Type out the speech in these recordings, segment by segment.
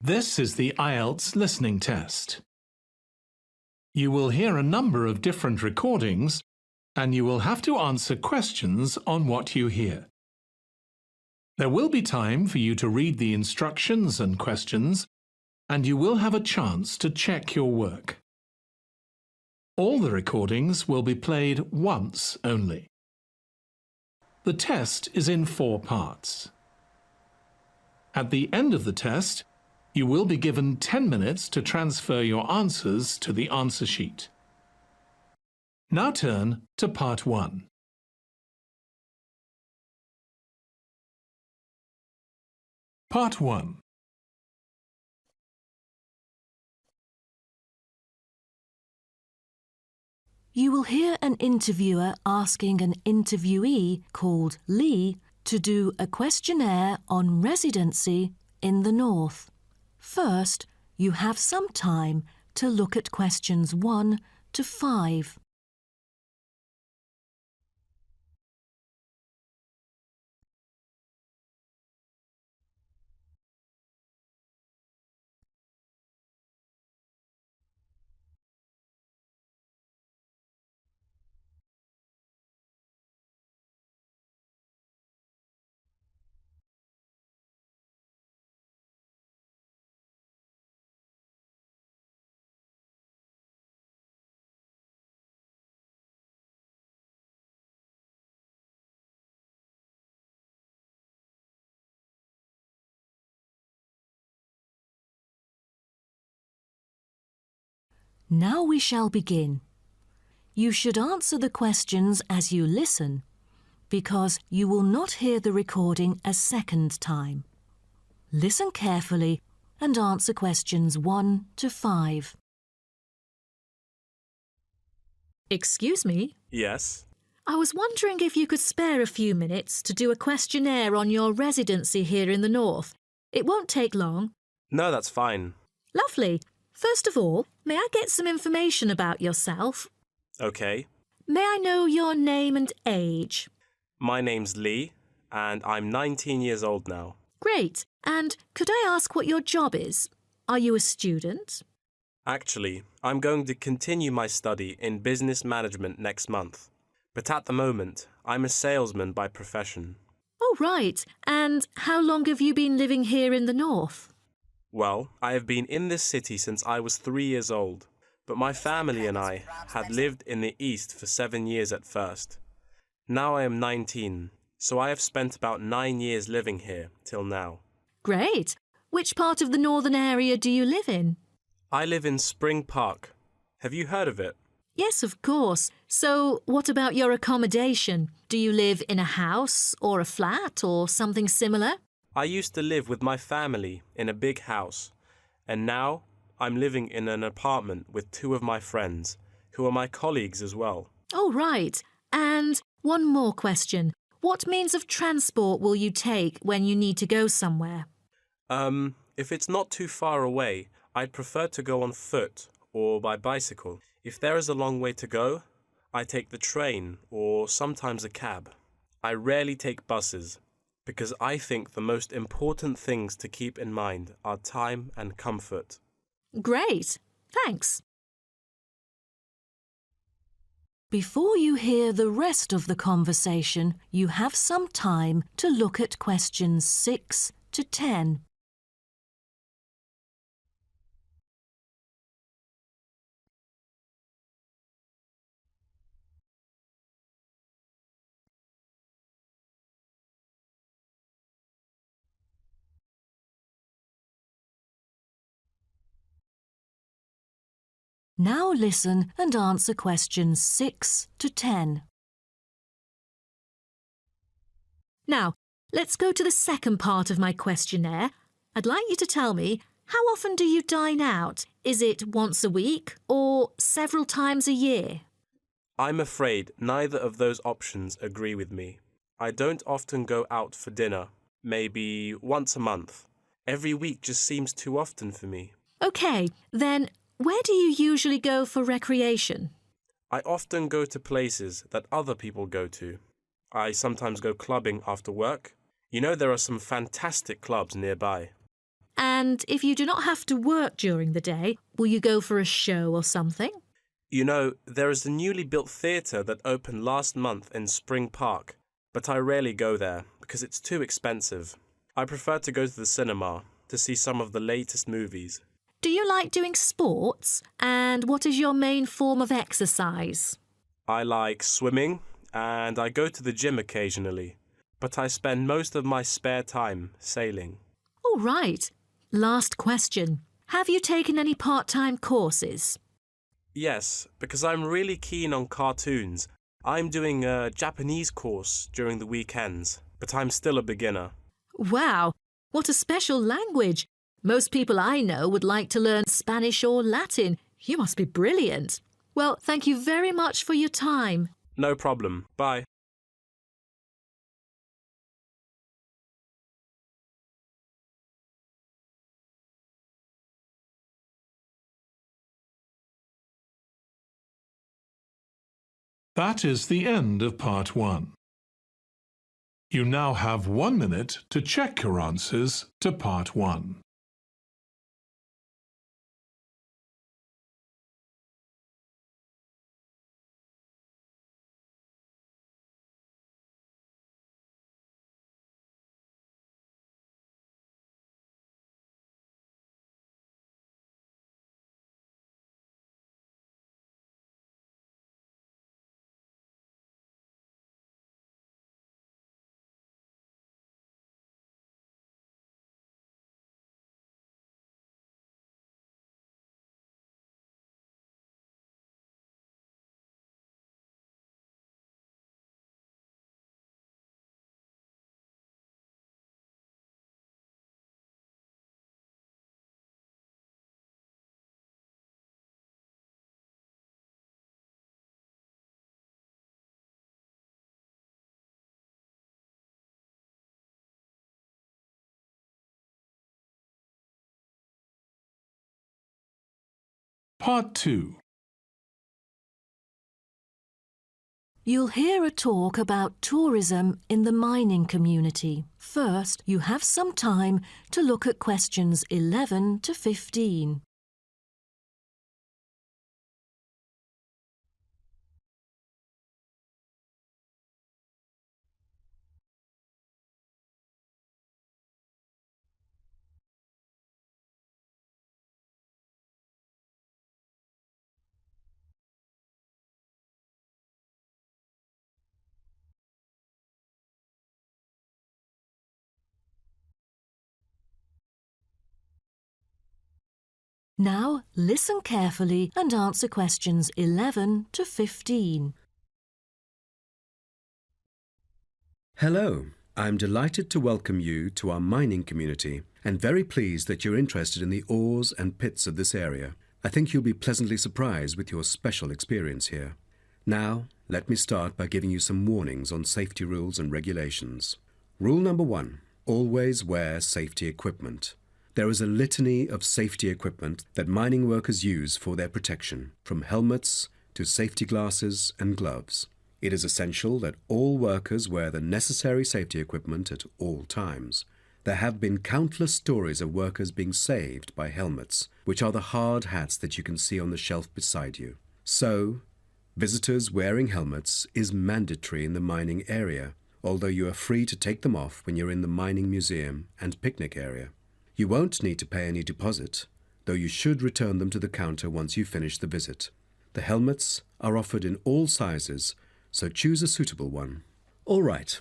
This is the IELTS listening test. You will hear a number of different recordings and you will have to answer questions on what you hear. There will be time for you to read the instructions and questions, and you will have a chance to check your work. All the recordings will be played once only. The test is in 4 parts. At the end of the test, you will be given 10 minutes to transfer your answers to the answer sheet. Now turn to Part 1. Part 1. You will hear an interviewer asking an interviewee called Lee to do a questionnaire on residency in the North. First, you have some time to look at questions 1 to 5. Now we shall begin. You should answer the questions as you listen, because you will not hear the recording a second time. Listen carefully and answer questions 1 to 5. Excuse me? Yes? I was wondering if you could spare a few minutes to do a questionnaire on your residency here in the North. It won't take long. No, that's fine. Lovely. First of all, may I get some information about yourself? Okay. May I know your name and age? My name's Lee, and I'm 19 years old now. Great. And could I ask what your job is? Are you a student? Actually, I'm going to continue my study in business management next month. But at the moment, I'm a salesman by profession. Oh, right. And how long have you been living here in the North? Well, I have been in this city since I was 3 years old, but my family and I had lived in the East for 7 years at first. Now I am 19, so I have spent about 9 years living here till now. Great. Which part of the northern area do you live in? I live in Spring Park. Have you heard of it? Yes, of course. So what about your accommodation? Do you live in a house or a flat or something similar? I used to live with my family in a big house, and now I'm living in an apartment with 2 of my friends, who are my colleagues as well. Oh, right. And one more question. What means of transport will you take when you need to go somewhere? If it's not too far away, I'd prefer to go on foot or by bicycle. If there is a long way to go, I take the train or sometimes a cab. I rarely take buses, because I think the most important things to keep in mind are time and comfort. Great. Thanks. Before you hear the rest of the conversation, you have some time to look at questions 6 to 10. Now listen and answer questions 6 to 10. Now, let's go to the second part of my questionnaire. I'd like you to tell me, how often do you dine out? Is it once a week or several times a year? I'm afraid neither of those options agree with me. I don't often go out for dinner, maybe once a month. Every week just seems too often for me. OK, then where do you usually go for recreation? I often go to places that other people go to. I sometimes go clubbing after work. You know, there are some fantastic clubs nearby. And if you do not have to work during the day, will you go for a show or something? You know, there is a newly built theatre that opened last month in Spring Park, but I rarely go there because it's too expensive. I prefer to go to the cinema to see some of the latest movies. Do you like doing sports? And what is your main form of exercise? I like swimming and I go to the gym occasionally, but I spend most of my spare time sailing. All right. Last question. Have you taken any part-time courses? Yes, because I'm really keen on cartoons. I'm doing a Japanese course during the weekends, but I'm still a beginner. Wow, what a special language. Most people I know would like to learn Spanish or Latin. You must be brilliant. Well, thank you very much for your time. No problem. Bye. That is the end of part 1. You now have 1 minute to check your answers to part 1. Part 2. You'll hear a talk about tourism in the mining community. First, you have some time to look at questions 11 to 15. Now, listen carefully and answer questions 11 to 15. Hello, I'm delighted to welcome you to our mining community and very pleased that you're interested in the ores and pits of this area. I think you'll be pleasantly surprised with your special experience here. Now, let me start by giving you some warnings on safety rules and regulations. Rule number 1, always wear safety equipment. There is a litany of safety equipment that mining workers use for their protection, from helmets to safety glasses and gloves. It is essential that all workers wear the necessary safety equipment at all times. There have been countless stories of workers being saved by helmets, which are the hard hats that you can see on the shelf beside you. So, visitors wearing helmets is mandatory in the mining area, although you are free to take them off when you're in the mining museum and picnic area. You won't need to pay any deposit, though you should return them to the counter once you finish the visit. The helmets are offered in all sizes, so choose a suitable one. All right,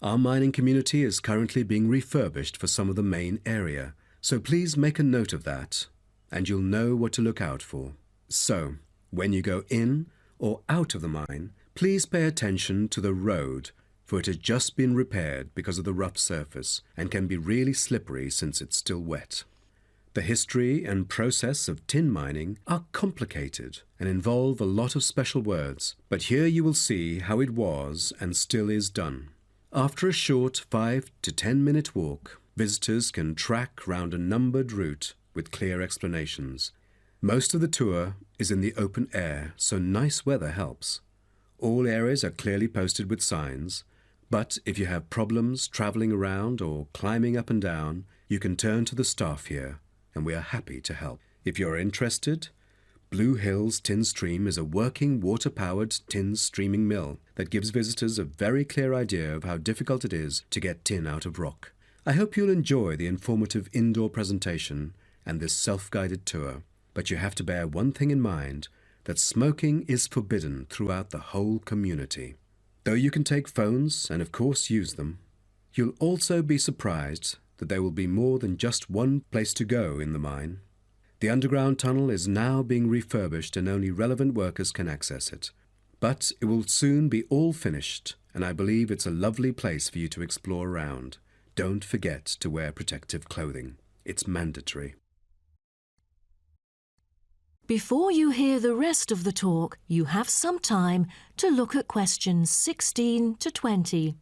our mining community is currently being refurbished for some of the main area, so please make a note of that, and you'll know what to look out for. So, when you go in or out of the mine, please pay attention to the road, for it has just been repaired because of the rough surface and can be really slippery since it's still wet. The history and process of tin mining are complicated and involve a lot of special words, but here you will see how it was and still is done. After a short 5 to 10 minute walk, visitors can track round a numbered route with clear explanations. Most of the tour is in the open air, so nice weather helps. All areas are clearly posted with signs, but if you have problems travelling around or climbing up and down, you can turn to the staff here, and we are happy to help. If you're interested, Blue Hills Tin Stream is a working water-powered tin streaming mill that gives visitors a very clear idea of how difficult it is to get tin out of rock. I hope you'll enjoy the informative indoor presentation and this self-guided tour, but you have to bear one thing in mind, that smoking is forbidden throughout the whole community. Though you can take phones and of course use them, you'll also be surprised that there will be more than just one place to go in the mine. The underground tunnel is now being refurbished and only relevant workers can access it. But it will soon be all finished, and I believe it's a lovely place for you to explore around. Don't forget to wear protective clothing. It's mandatory. Before you hear the rest of the talk, you have some time to look at questions 16 to 20.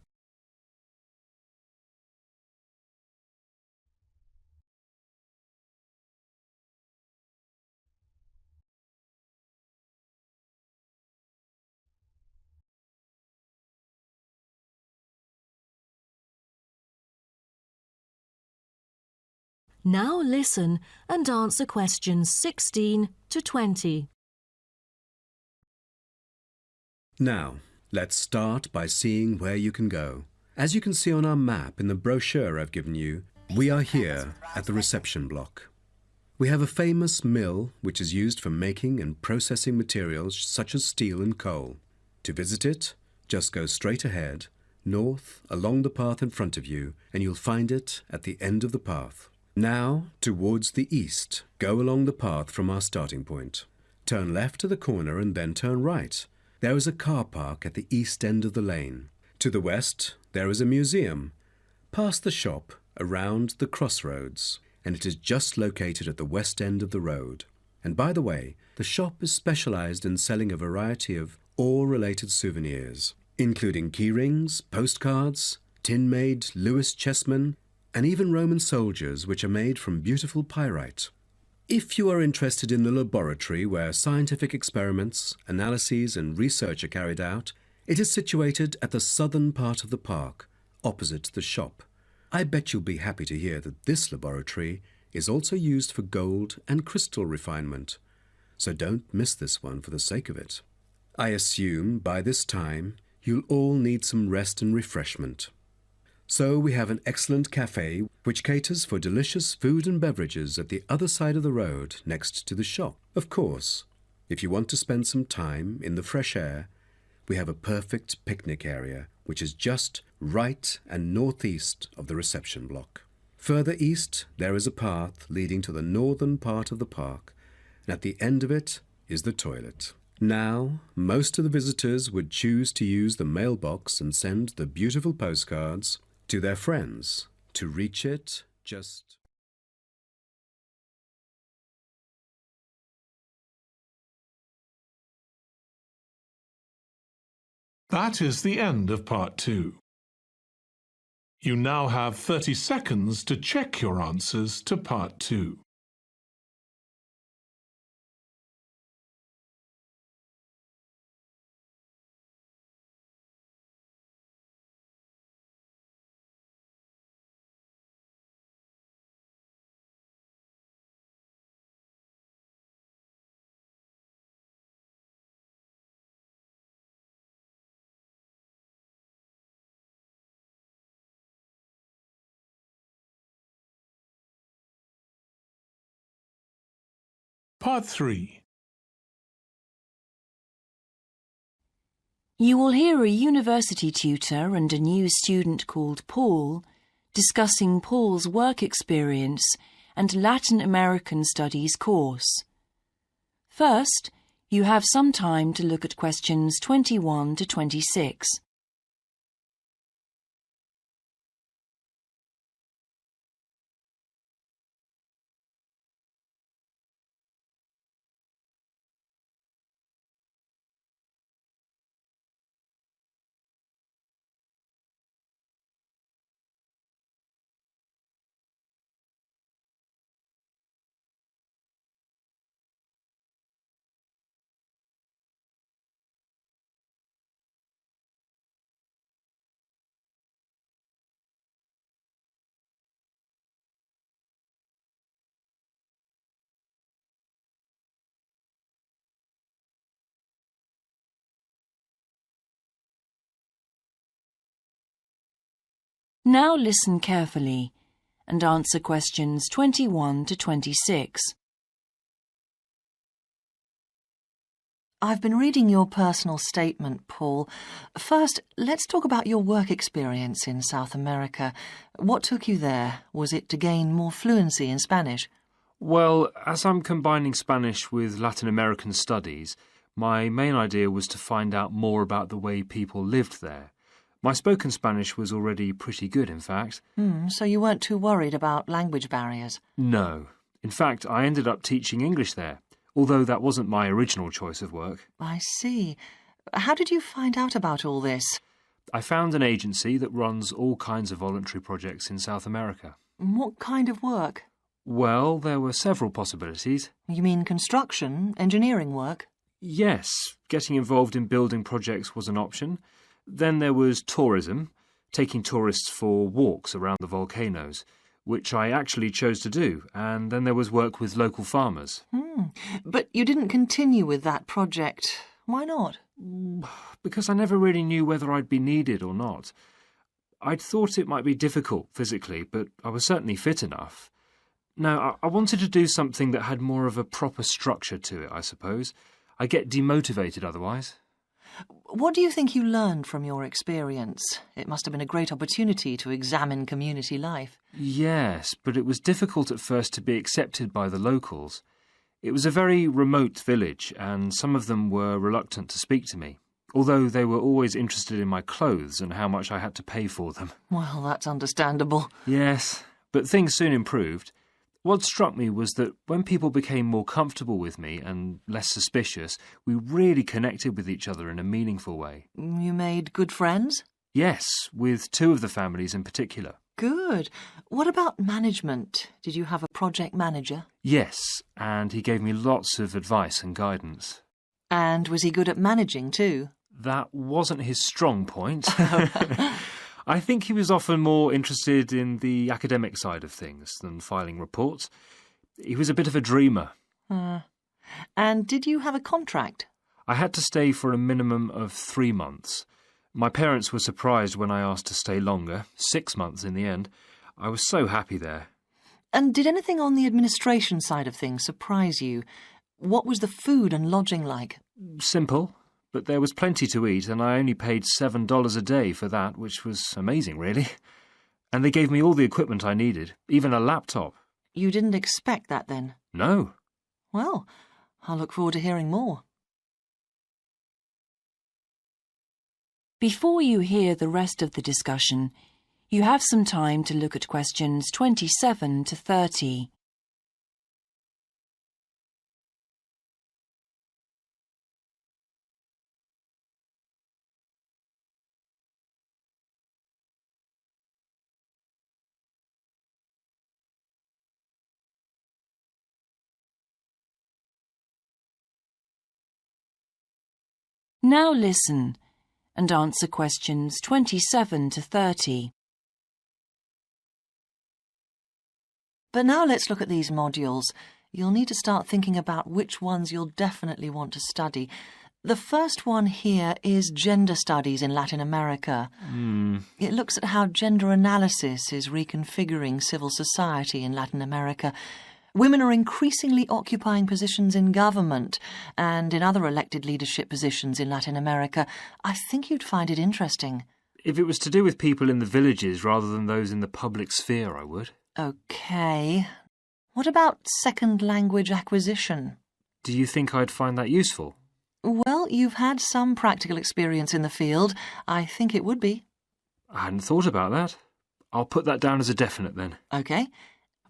Now listen and answer questions 16 to 20. Now, let's start by seeing where you can go. As you can see on our map in the brochure I've given you, we are here at the reception block. We have a famous mill which is used for making and processing materials such as steel and coal. To visit it, just go straight ahead, north, along the path in front of you, and you'll find it at the end of the path. Now, towards the east, go along the path from our starting point. Turn left to the corner and then turn right. There is a car park at the east end of the lane. To the west, there is a museum. Past the shop, around the crossroads, and it is just located at the west end of the road. And by the way, the shop is specialized in selling a variety of ore-related souvenirs, including key rings, postcards, tin-made Lewis chessmen, and even Roman soldiers which are made from beautiful pyrite. If you are interested in the laboratory where scientific experiments, analyses and research are carried out, it is situated at the southern part of the park, opposite the shop. I bet you'll be happy to hear that this laboratory is also used for gold and crystal refinement, so don't miss this one for the sake of it. I assume by this time you'll all need some rest and refreshment. So we have an excellent cafe which caters for delicious food and beverages at the other side of the road next to the shop. Of course, if you want to spend some time in the fresh air, we have a perfect picnic area which is just right and northeast of the reception block. Further east, there is a path leading to the northern part of the park, and at the end of it is the toilet. Now, most of the visitors would choose to use the mailbox and send the beautiful postcards to their friends. To reach it, just... That is the end of part 2. You now have 30 seconds to check your answers to part 2. Part 3. You will hear a university tutor and a new student called Paul discussing Paul's work experience and Latin American Studies course. First, you have some time to look at questions 21 to 26. Now listen carefully and answer questions 21 to 26. I've been reading your personal statement, Paul. First, let's talk about your work experience in South America. What took you there? Was it to gain more fluency in Spanish? Well, as I'm combining Spanish with Latin American studies, my main idea was to find out more about the way people lived there. My spoken Spanish was already pretty good, in fact. So you weren't too worried about language barriers? No. In fact, I ended up teaching English there, although that wasn't my original choice of work. I see. How did you find out about all this? I found an agency that runs all kinds of voluntary projects in South America. What kind of work? Well, there were several possibilities. You mean construction, engineering work? Yes, getting involved in building projects was an option. Then there was tourism, taking tourists for walks around the volcanoes, which I actually chose to do, and then there was work with local farmers. But you didn't continue with that project. Why not? Because I never really knew whether I'd be needed or not. I'd thought it might be difficult physically, but I was certainly fit enough. No, I wanted to do something that had more of a proper structure to it, I suppose. I get demotivated otherwise. What do you think you learned from your experience? It must have been a great opportunity to examine community life. Yes, but it was difficult at first to be accepted by the locals. It was a very remote village, and some of them were reluctant to speak to me, although they were always interested in my clothes and how much I had to pay for them. Well, that's understandable. Yes, but things soon improved. What struck me was that when people became more comfortable with me and less suspicious, we really connected with each other in a meaningful way. You made good friends? Yes, with two of the families in particular. Good. What about management? Did you have a project manager? Yes, and he gave me lots of advice and guidance. And was he good at managing too? That wasn't his strong point. I think he was often more interested in the academic side of things than filing reports. He was a bit of a dreamer. And did you have a contract? I had to stay for a minimum of 3 months. My parents were surprised when I asked to stay longer, 6 months in the end. I was so happy there. And did anything on the administration side of things surprise you? What was the food and lodging like? Simple, but there was plenty to eat, and I only paid $7 a day for that, which was amazing, really. And they gave me all the equipment I needed, even a laptop. You didn't expect that then? No. Well, I'll look forward to hearing more. Before you hear the rest of the discussion, you have some time to look at questions 27 to 30. Now listen and answer questions 27 to 30. But now let's look at these modules. You'll need to start thinking about which ones you'll definitely want to study. The first one here is Gender Studies in Latin America. It looks at how gender analysis is reconfiguring civil society in Latin America. Women are increasingly occupying positions in government and in other elected leadership positions in Latin America. I think you'd find it interesting. If it was to do with people in the villages rather than those in the public sphere, I would. OK. What about second language acquisition? Do you think I'd find that useful? Well, you've had some practical experience in the field. I think it would be. I hadn't thought about that. I'll put that down as a definite then. OK.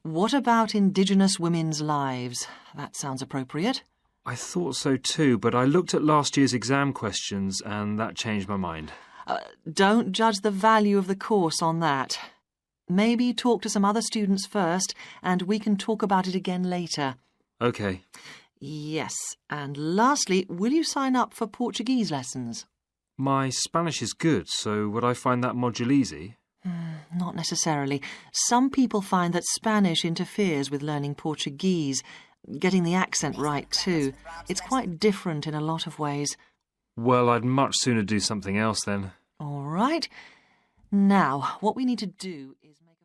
What about Indigenous women's lives? That sounds appropriate. I thought so too, but I looked at last year's exam questions and that changed my mind. Don't judge the value of the course on that. Maybe talk to some other students first, and we can talk about it again later. OK. Yes, and lastly, will you sign up for Portuguese lessons? My Spanish is good, so would I find that module easy? Not necessarily. Some people find that Spanish interferes with learning Portuguese, getting the accent right too. It's quite different in a lot of ways. Well, I'd much sooner do something else then. All right. Now, what we need to do is make a...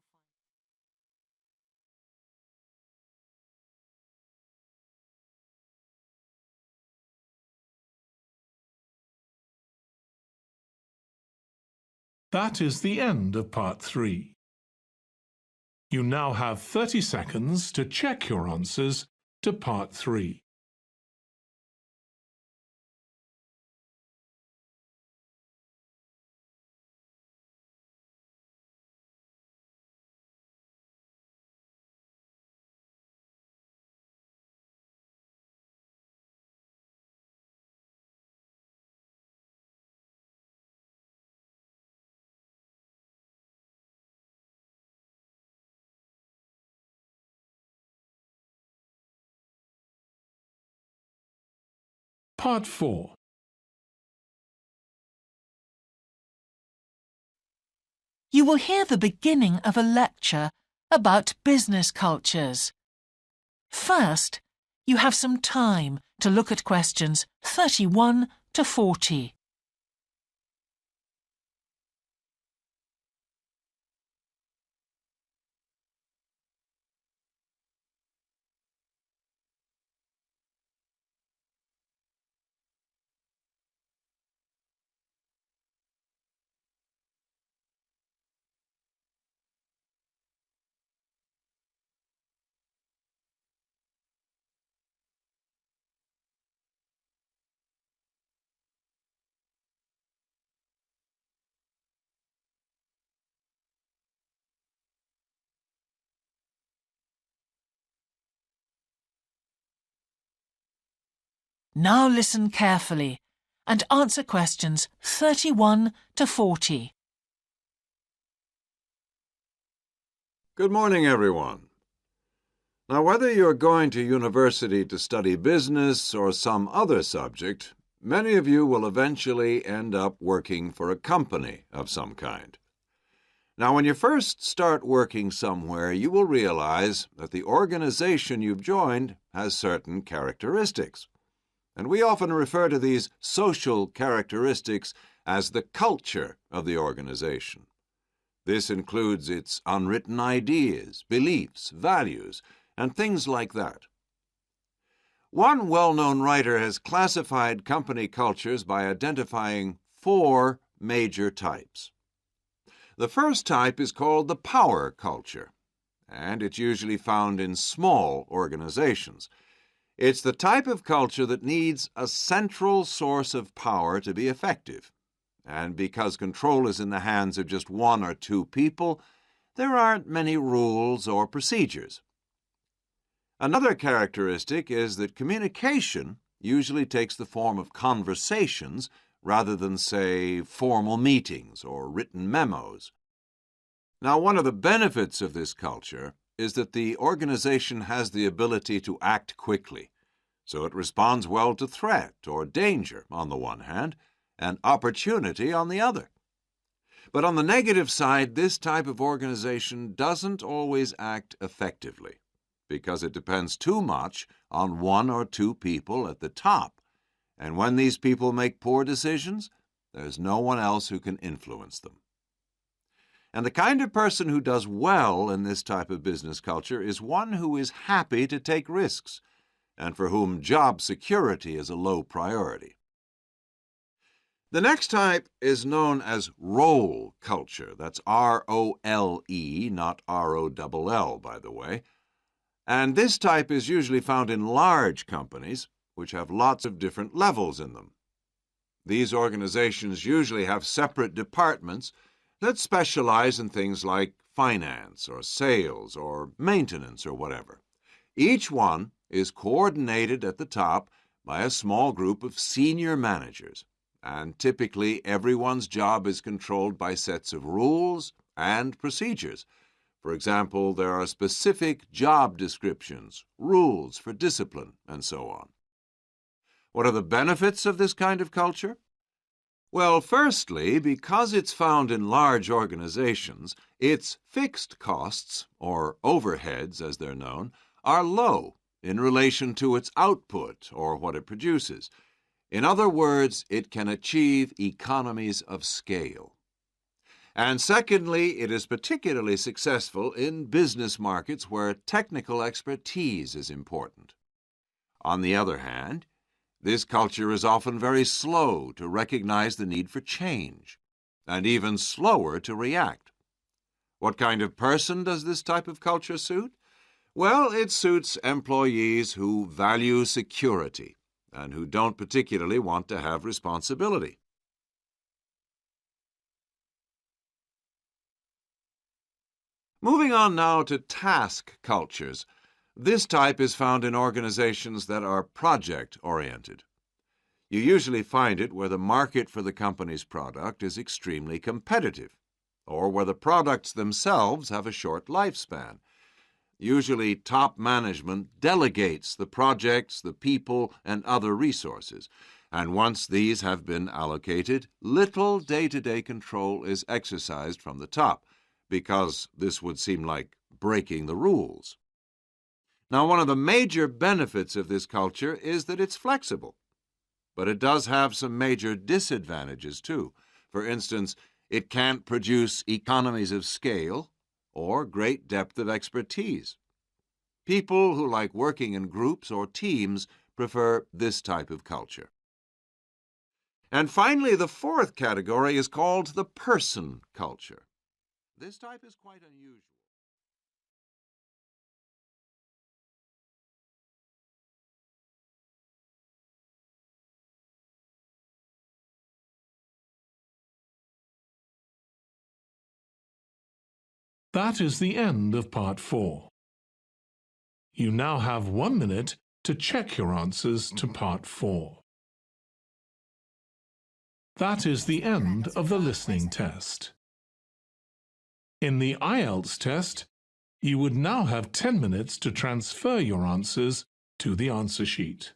That is the end of part 3. You now have 30 seconds to check your answers to part 3. Part 4. You will hear the beginning of a lecture about business cultures. First, you have some time to look at questions 31 to 40. Now listen carefully and answer questions 31 to 40. Good morning, everyone. Now, whether you're going to university to study business or some other subject, many of you will eventually end up working for a company of some kind. Now, when you first start working somewhere, you will realize that the organization you've joined has certain characteristics. And we often refer to these social characteristics as the culture of the organization. This includes its unwritten ideas, beliefs, values, and things like that. One well-known writer has classified company cultures by identifying 4 major types. The first type is called the power culture, and it's usually found in small organizations. It's the type of culture that needs a central source of power to be effective. And because control is in the hands of just 1 or 2 people, there aren't many rules or procedures. Another characteristic is that communication usually takes the form of conversations rather than, say, formal meetings or written memos. Now, one of the benefits of this culture is that the organization has the ability to act quickly, so it responds well to threat or danger on the one hand, and opportunity on the other. But on the negative side, this type of organization doesn't always act effectively, because it depends too much on 1 or 2 people at the top, and when these people make poor decisions, there's no one else who can influence them. And the kind of person who does well in this type of business culture is one who is happy to take risks, and for whom job security is a low priority. The next type is known as role culture. That's R-O-L-E, not R-O-L-L, by the way. And this type is usually found in large companies, which have lots of different levels in them. These organizations usually have separate departments that specialize in things like finance or sales or maintenance or whatever. Each one is coordinated at the top by a small group of senior managers, and typically everyone's job is controlled by sets of rules and procedures. For example, there are specific job descriptions, rules for discipline, and so on. What are the benefits of this kind of culture? Well, firstly, because it's found in large organizations, its fixed costs, or overheads as they're known, are low in relation to its output, or what it produces. In other words, it can achieve economies of scale. And secondly, it is particularly successful in business markets where technical expertise is important. On the other hand, this culture is often very slow to recognize the need for change, and even slower to react. What kind of person does this type of culture suit? Well, it suits employees who value security and who don't particularly want to have responsibility. Moving on now to task cultures. This type is found in organizations that are project-oriented. You usually find it where the market for the company's product is extremely competitive, or where the products themselves have a short lifespan. Usually, top management delegates the projects, the people, and other resources, and once these have been allocated, little day-to-day control is exercised from the top, because this would seem like breaking the rules. Now, one of the major benefits of this culture is that it's flexible. But it does have some major disadvantages, too. For instance, it can't produce economies of scale or great depth of expertise. People who like working in groups or teams prefer this type of culture. And finally, the fourth category is called the person culture. This type is quite unusual. That is the end of Part 4. You now have 1 minute to check your answers to Part 4. That is the end of the listening test. In the IELTS test, you would now have 10 minutes to transfer your answers to the answer sheet.